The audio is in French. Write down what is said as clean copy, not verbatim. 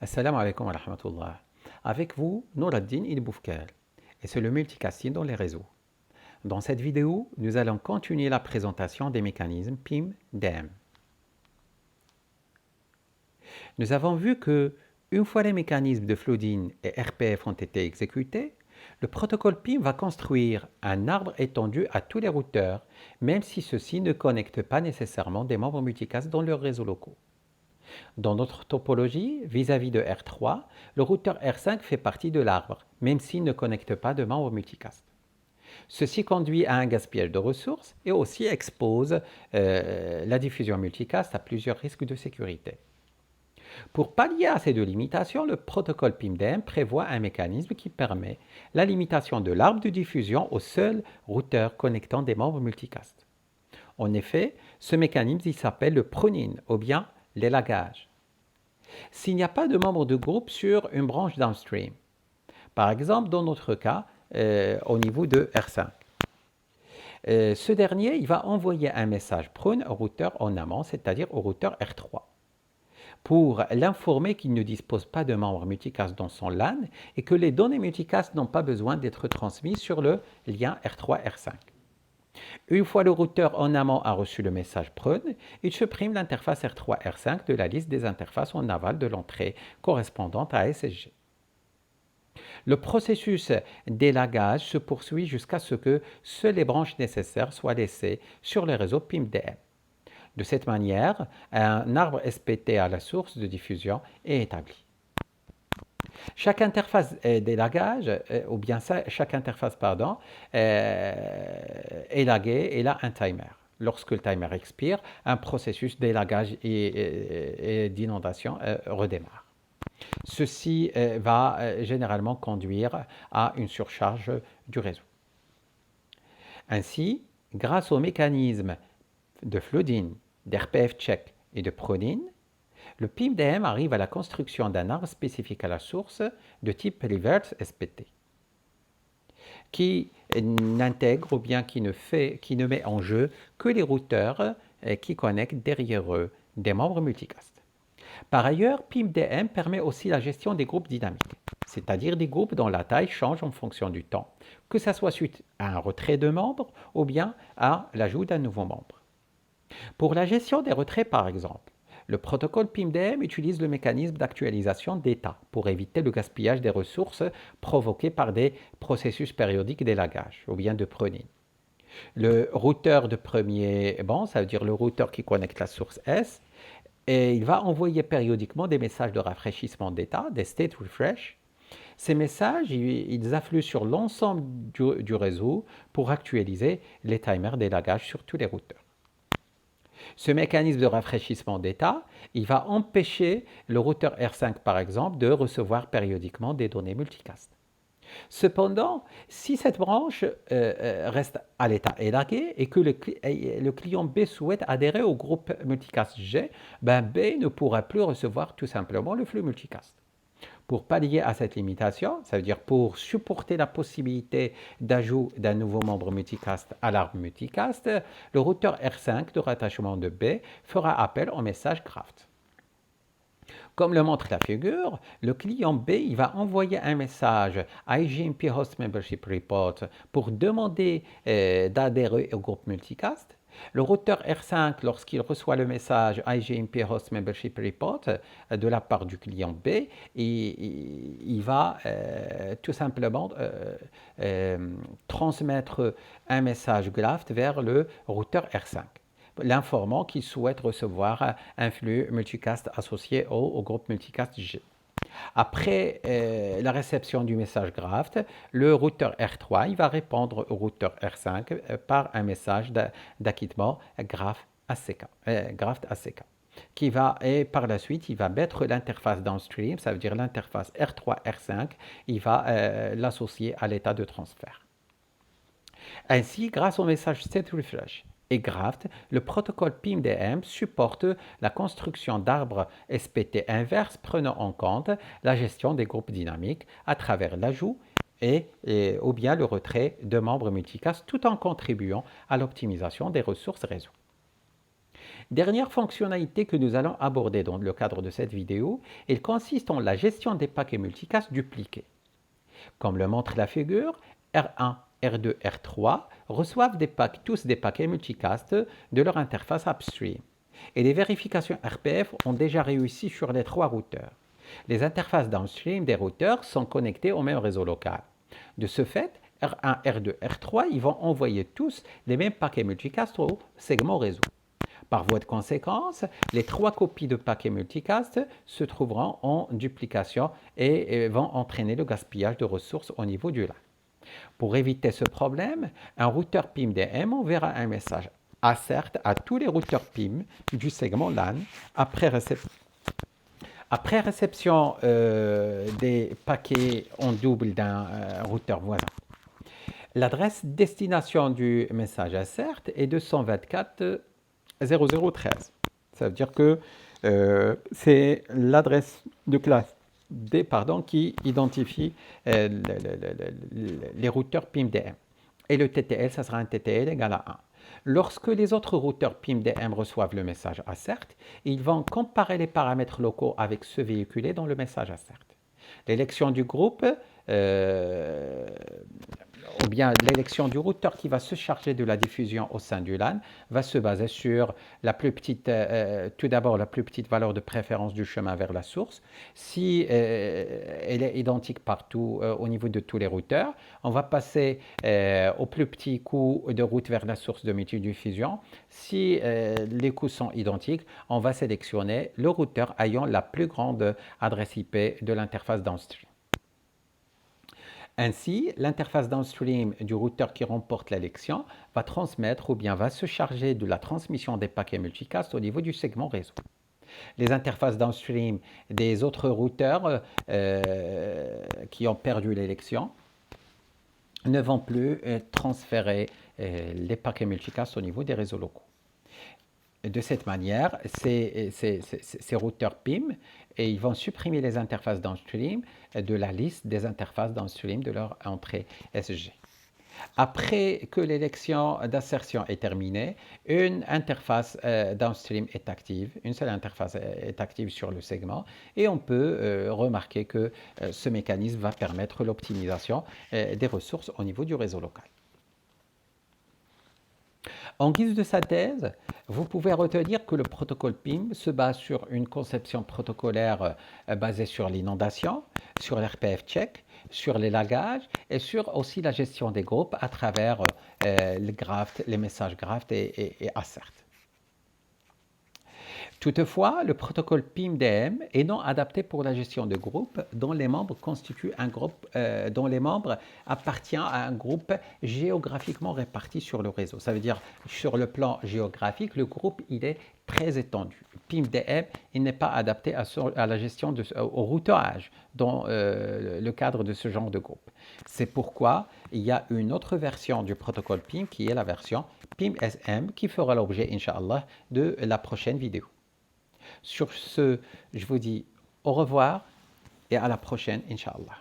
Assalamu alaikum wa rahmatullah. Avec vous, Nouraddin Il Boufker, et c'est le multicasting dans les réseaux. Dans cette vidéo, nous allons continuer la présentation des mécanismes PIM-DEM. Nous avons vu que, une fois les mécanismes de flooding et RPF ont été exécutés, le protocole PIM va construire un arbre étendu à tous les routeurs, même si ceux-ci ne connectent pas nécessairement des membres multicast dans leurs réseaux locaux. Dans notre topologie, vis-à-vis de R3, le routeur R5 fait partie de l'arbre, même s'il ne connecte pas de membres multicast. Ceci conduit à un gaspillage de ressources et aussi expose la diffusion multicast à plusieurs risques de sécurité. Pour pallier à ces deux limitations, le protocole PIM-DEM prévoit un mécanisme qui permet la limitation de l'arbre de diffusion aux seuls routeurs connectant des membres multicast. En effet, ce mécanisme il s'appelle le pruning ou bien l'élagage. S'il n'y a pas de membre de groupe sur une branche downstream, par exemple dans notre cas au niveau de R5, ce dernier il va envoyer un message prune au routeur en amont, c'est-à-dire au routeur R3, pour l'informer qu'il ne dispose pas de membre multicast dans son LAN et que les données multicast n'ont pas besoin d'être transmises sur le lien R3-R5. Une fois le routeur en amont a reçu le message prune, il supprime l'interface R3-R5 de la liste des interfaces en aval de l'entrée correspondante à SSG. Le processus d'élagage se poursuit jusqu'à ce que seules les branches nécessaires soient laissées sur le réseau PIM-DM. De cette manière, un arbre SPT à la source de diffusion est établi. Chaque interface d'élagage, ou bien chaque interface, élaguée, elle a un timer. Lorsque le timer expire, un processus d'élagage et d'inondation redémarre. Ceci va généralement conduire à une surcharge du réseau. Ainsi, grâce au mécanisme de flooding, d'RPF check et de pruning, le PIM-DM arrive à la construction d'un arbre spécifique à la source de type reverse SPT, qui n'intègre ou bien qui ne met en jeu que les routeurs qui connectent derrière eux des membres multicast. Par ailleurs, PIM-DM permet aussi la gestion des groupes dynamiques, c'est-à-dire des groupes dont la taille change en fonction du temps, que ce soit suite à un retrait de membres ou bien à l'ajout d'un nouveau membre. Pour la gestion des retraits, par exemple, le protocole PIM-DM utilise le mécanisme d'actualisation d'état pour éviter le gaspillage des ressources provoqué par des processus périodiques d'élagage ou bien de pruning. Le routeur de premier banc, ça veut dire le routeur qui connecte la source S, et il va envoyer périodiquement des messages de rafraîchissement d'état, des state refresh. Ces messages, ils affluent sur l'ensemble du réseau pour actualiser les timers d'élagage sur tous les routeurs. Ce mécanisme de rafraîchissement d'état, il va empêcher le routeur R5 par exemple de recevoir périodiquement des données multicast. Cependant, si cette branche reste à l'état élagué et que le client B souhaite adhérer au groupe multicast G, ben B ne pourra plus recevoir tout simplement le flux multicast. Pour pallier à cette limitation, ça veut dire pour supporter la possibilité d'ajout d'un nouveau membre multicast à l'arbre multicast, le routeur R5 de rattachement de B fera appel au message GRAFT. Comme le montre la figure, le client B il va envoyer un message à IGMP Host Membership Report pour demander d'adhérer au groupe multicast. Le routeur R5, lorsqu'il reçoit le message IGMP Host Membership Report de la part du client B, il va tout simplement transmettre un message GRAFT vers le routeur R5, l'informant qu'il souhaite recevoir un flux multicast associé au groupe multicast G. Après la réception du message GRAFT, le routeur R3 il va répondre au routeur R5 par un message d'acquittement GRAFT ACK. Et par la suite, il va mettre l'interface downstream, ça veut dire l'interface R3-R5, il va l'associer à l'état de transfert. Ainsi, grâce au message setRefresh et GRAFT, le protocole PIM-DM supporte la construction d'arbres SPT inverses prenant en compte la gestion des groupes dynamiques à travers l'ajout ou bien le retrait de membres multicast tout en contribuant à l'optimisation des ressources réseau. Dernière fonctionnalité que nous allons aborder dans le cadre de cette vidéo, elle consiste en la gestion des paquets multicast dupliqués. Comme le montre la figure, R1, R2, R3 reçoivent tous des paquets multicast de leur interface upstream. Et les vérifications RPF ont déjà réussi sur les 3 routeurs. Les interfaces downstream des routeurs sont connectées au même réseau local. De ce fait, R1, R2, R3 ils vont envoyer tous les mêmes paquets multicast au segment réseau. Par voie de conséquence, les 3 copies de paquets multicast se trouveront en duplication et vont entraîner le gaspillage de ressources au niveau du LAN. Pour éviter ce problème, un routeur PIM-DM enverra un message assert à tous les routeurs PIM du segment LAN après réception des paquets en double d'un routeur voisin. L'adresse destination du message assert est 224 0013. Ça veut dire que c'est l'adresse de classe D qui identifie les routeurs PIM-DM. Et le TTL, ça sera un TTL égal à 1. Lorsque les autres routeurs PIM-DM reçoivent le message assert, ils vont comparer les paramètres locaux avec ceux véhiculés dans le message assert. L'élection du groupe ou bien l'élection du routeur qui va se charger de la diffusion au sein du LAN va se baser sur la plus petite, tout d'abord la plus petite valeur de préférence du chemin vers la source. Si elle est identique partout au niveau de tous les routeurs, on va passer au plus petit coût de route vers la source de multidiffusion. Si les coûts sont identiques, on va sélectionner le routeur ayant la plus grande adresse IP de l'interface downstream. Ainsi, l'interface downstream du routeur qui remporte l'élection va transmettre ou bien va se charger de la transmission des paquets multicast au niveau du segment réseau. Les interfaces downstream des autres routeurs qui ont perdu l'élection ne vont plus transférer les paquets multicast au niveau des réseaux locaux. De cette manière, ces routeurs PIM, et ils vont supprimer les interfaces downstream de la liste des interfaces downstream de leur entrée SG. Après que l'élection d'assertion est terminée, une interface downstream est active, une seule interface est active sur le segment et on peut remarquer que ce mécanisme va permettre l'optimisation des ressources au niveau du réseau local. En guise de synthèse, vous pouvez retenir que le protocole PIM se base sur une conception protocolaire basée sur l'inondation, sur l'RPF check, sur les lagages et sur aussi la gestion des groupes à travers les messages graft et assert. Toutefois, le protocole PIM-DM est non adapté pour la gestion de groupes dont les membres constituent un groupe, dont les membres appartiennent à un groupe géographiquement réparti sur le réseau. Ça veut dire, sur le plan géographique, le groupe il est très étendu. PIM-DM il n'est pas adapté à la gestion au routage dans le cadre de ce genre de groupe. C'est pourquoi il y a une autre version du protocole PIM qui est la version PIM-SM qui fera l'objet, Inch'Allah, de la prochaine vidéo. Sur ce, je vous dis au revoir et à la prochaine, Inch'Allah.